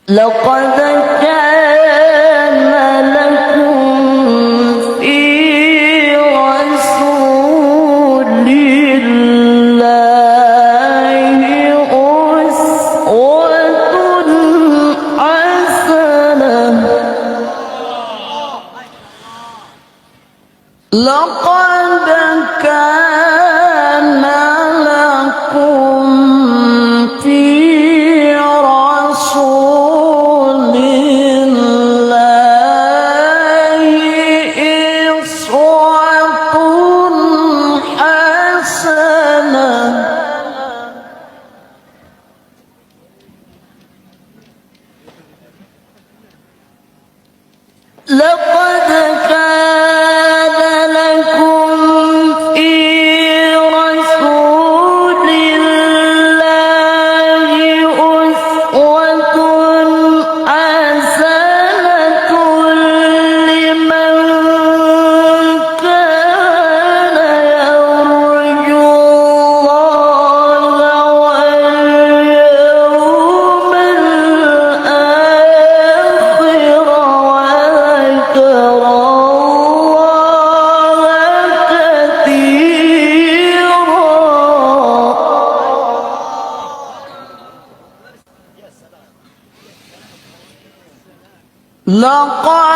لقد كان لكم في رسول الله أسوة حسنة لقد كان لكم في رسول الله أسوة حسنة لقد كان لكم في رسول الله أسوة حسنة لمن كان يرجو الله واليوم الآخر وذكر الله كثيرا. لقد